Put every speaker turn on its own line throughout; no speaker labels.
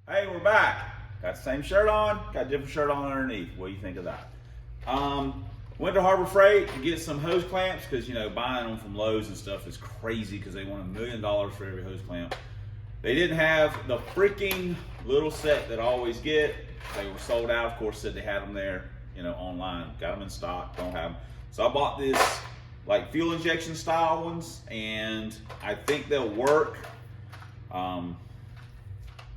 Hey, we're back. Got the same shirt on, got a different shirt on underneath. What do you think of that? Went to Harbor Freight to get some hose clamps because, you know, buying them from Lowe's and stuff is crazy because they want $1 million for every hose clamp. They didn't have the freaking little set that I always get. They were sold out. Of course, said they had them there, you know, online. Got them in stock, don't have them. So I bought this like fuel injection style ones, and I think they'll work.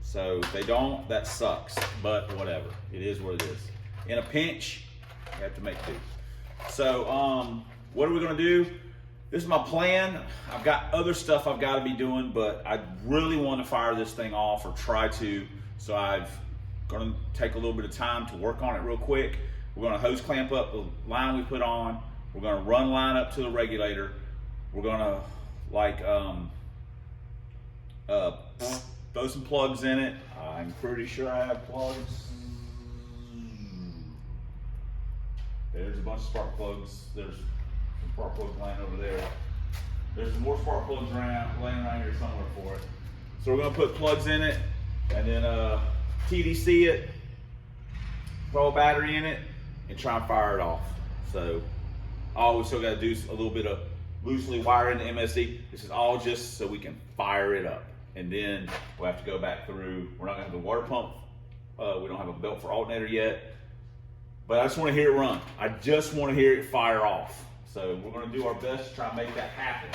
So if they don't, that sucks, but whatever. It is what it is. In a pinch, you have to make do. So what are we gonna do? This is my plan. I've got other stuff I've gotta be doing, but I really wanna fire this thing off or try to. So I've gonna take a little bit of time to work on it real quick. We're gonna hose clamp up the line we put on. We're gonna run line up to the regulator. We're gonna like, throw some plugs in it. I'm pretty sure I have plugs. There's a bunch of spark plugs. There's some spark plugs laying over there. There's some more spark plugs laying around here somewhere for it. So we're gonna put plugs in it and then TDC it, throw a battery in it, and try and fire it off. So all we still gotta do is a little bit of loosely wiring the MSD. This is all just so we can fire it up. And then we'll have to go back through. We're not gonna have the water pump. We don't have a belt for alternator yet. But I just wanna hear it run. I just wanna hear it fire off. So we're gonna do our best to try and make that happen.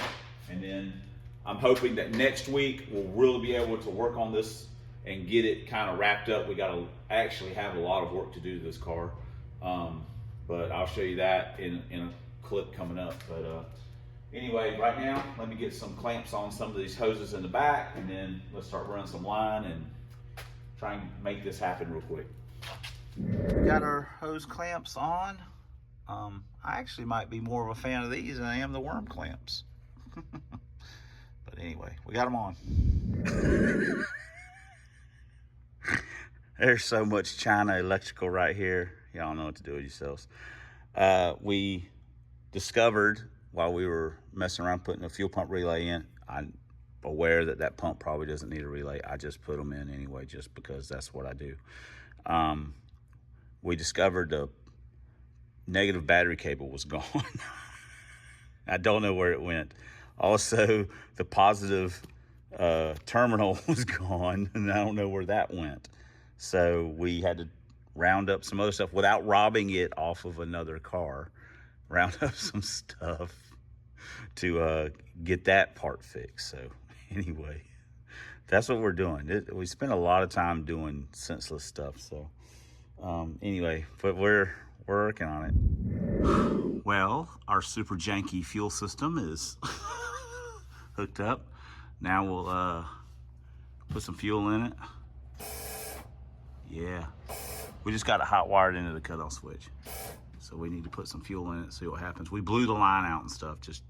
And then I'm hoping that next week we'll really be able to work on this and get it kind of wrapped up. We gotta actually have a lot of work to do to this car. But I'll show you that in a clip coming up. But anyway, right now, let me get some clamps on some of these hoses in the back, and then let's start running some line and try and make this happen real quick. We got our hose clamps on. I actually might be more of a fan of these than I am the worm clamps. But anyway, we got them on. There's so much China electrical right here. Y'all know what to do with yourselves. We discovered while we were messing around putting a fuel pump relay in, I'm aware that that pump probably doesn't need a relay. I just put them in anyway, just because that's what I do. We discovered the negative battery cable was gone. I don't know where it went. Also, the positive terminal was gone, and I don't know where that went. So we had to round up some other stuff without robbing it off of another car. Round up some stuff to get that part fixed. So anyway, that's what we're doing. We spend a lot of time doing senseless stuff. So anyway, but we're working on it. Well, our super janky fuel system is hooked up. Now we'll put some fuel in it. Yeah, we just got it hot wired into the cutoff switch. So we need to put some fuel in it, see what happens. We blew the line out and stuff, just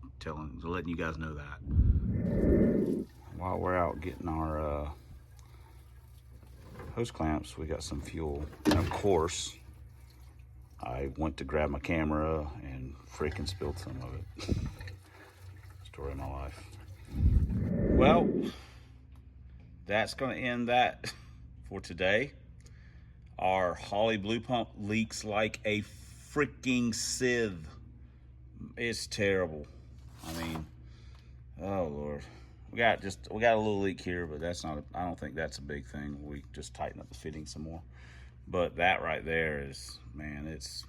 letting you guys know that. While we're out getting our hose clamps, we got some fuel. And of course, I went to grab my camera and freaking spilled some of it. Story of my life. Well, that's gonna end that for today. Our Holly blue pump leaks like a freaking sieve. It's terrible. I mean, oh Lord. We got a little leak here, but that's not, I don't think that's a big thing. We just tighten up the fitting some more. But that right there is, man, it's,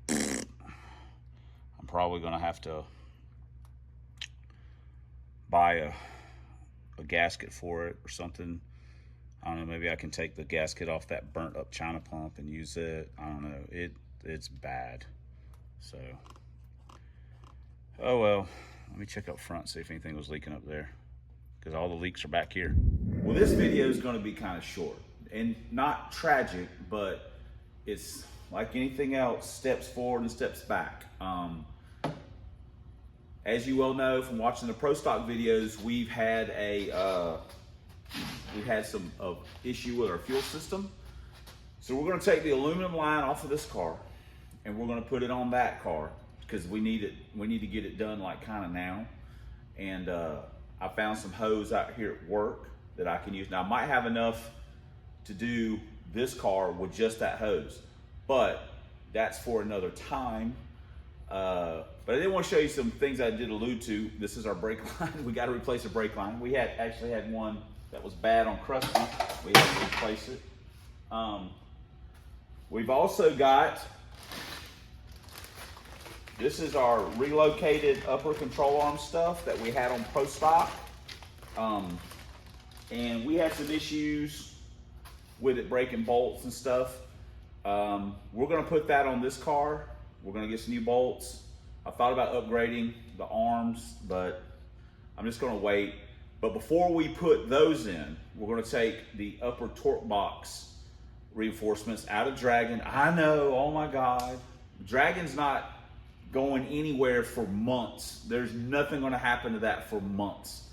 I'm probably gonna have to buy a gasket for it or something. I don't know, maybe I can take the gasket off that burnt up China pump and use it. I don't know, it's bad. So, oh well, let me check up front, see if anything was leaking up there, because all the leaks are back here. Well, this video is gonna be kind of short and not tragic, but it's like anything else, steps forward and steps back. As you well know from watching the Pro Stock videos, we've had some issue with our fuel system. So we're gonna take the aluminum line off of this car and we're gonna put it on that car because we need to get it done like kind of now. And I found some hose out here at work that I can use. Now I might have enough to do this car with just that hose, but that's for another time. But I did want to show you some things I did allude to. This is our brake line. We got to replace a brake line. We actually had one that was bad on Krusty. We had to replace it. We've also got, this is our relocated upper control arm stuff that we had on Pro Stock. And we had some issues with it breaking bolts and stuff. We're gonna put that on this car. We're gonna get some new bolts. I thought about upgrading the arms, but I'm just gonna wait. But before we put those in, we're gonna take the upper torque box reinforcements out of Dragon. I know, oh my God. Dragon's not going anywhere for months. There's nothing gonna happen to that for months.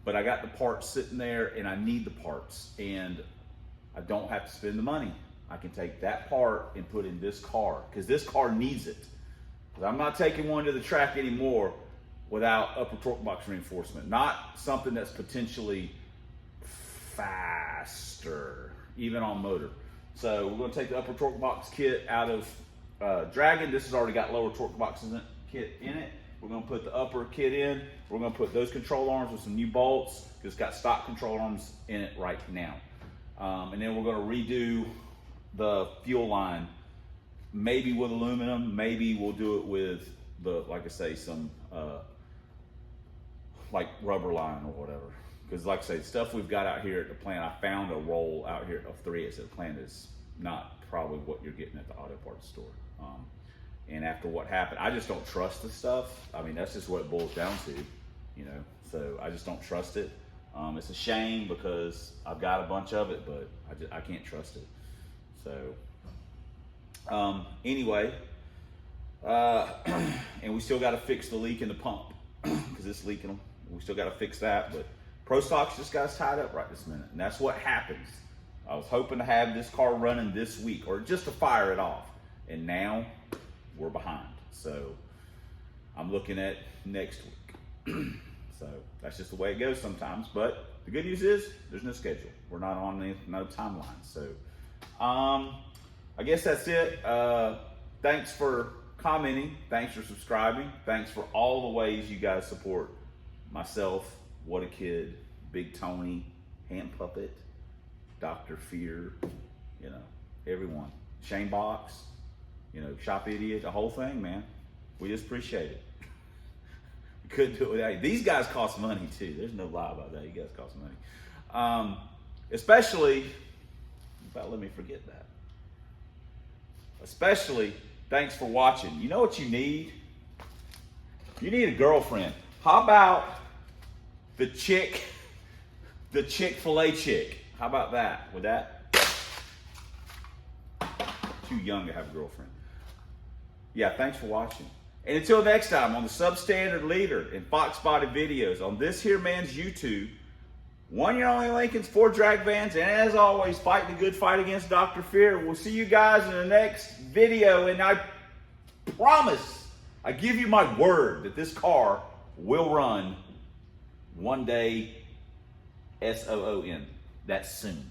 But I got the parts sitting there and I need the parts, and I don't have to spend the money. I can take that part and put in this car, because this car needs it. Because I'm not taking one to the track anymore without upper torque box reinforcement. Not something that's potentially faster, even on motor. So we're gonna take the upper torque box kit out of Dragon. This has already got lower torque boxes kit in it. We're gonna put the upper kit in. We're gonna put those control arms with some new bolts, because it's got stock control arms in it right now. And then we're gonna redo the fuel line, maybe with aluminum, maybe we'll do it with the, like I say, some like rubber line or whatever. Because like I say, the stuff we've got out here at the plant, I found a roll out here of 3/8 at the plant is not probably what you're getting at the auto parts store. And after what happened, I just don't trust the stuff. I mean, that's just what it boils down to, you know, so I just don't trust it. It's a shame because I've got a bunch of it, but I can't trust it. So anyway, and we still got to fix the leak in the pump, because it's leaking. We still got to fix that, but Pro Stock's just got us tied up right this minute, and that's what happens. I was hoping to have this car running this week, or just to fire it off, and now we're behind. So I'm looking at next week. So that's just the way it goes sometimes. But the good news is there's no schedule. We're not on no timeline. So I guess that's it. Thanks for commenting. Thanks for subscribing. Thanks for all the ways you guys support myself, What a Kid, Big Tony, Hand Puppet, Dr. Fear, you know, everyone. Shane Box, you know, Shop Idiot, the whole thing, man. We just appreciate it. We couldn't do it without you. These guys cost money too. There's no lie about that. You guys cost money. Especially, about let me forget that. Especially, thanks for watching. You know what you need? You need a girlfriend. How about the Chick-fil-A chick? How about that? Would that? Too young to have a girlfriend. Yeah, thanks for watching. And until next time, on the Substandard Leader and Fox Body videos, on this here man's YouTube, 1 year only Lincolns, 4 drag vans, and as always, fight the good fight against Dr. Fear. We'll see you guys in the next video, and I promise, I give you my word that this car will run one day, SOON. That's soon.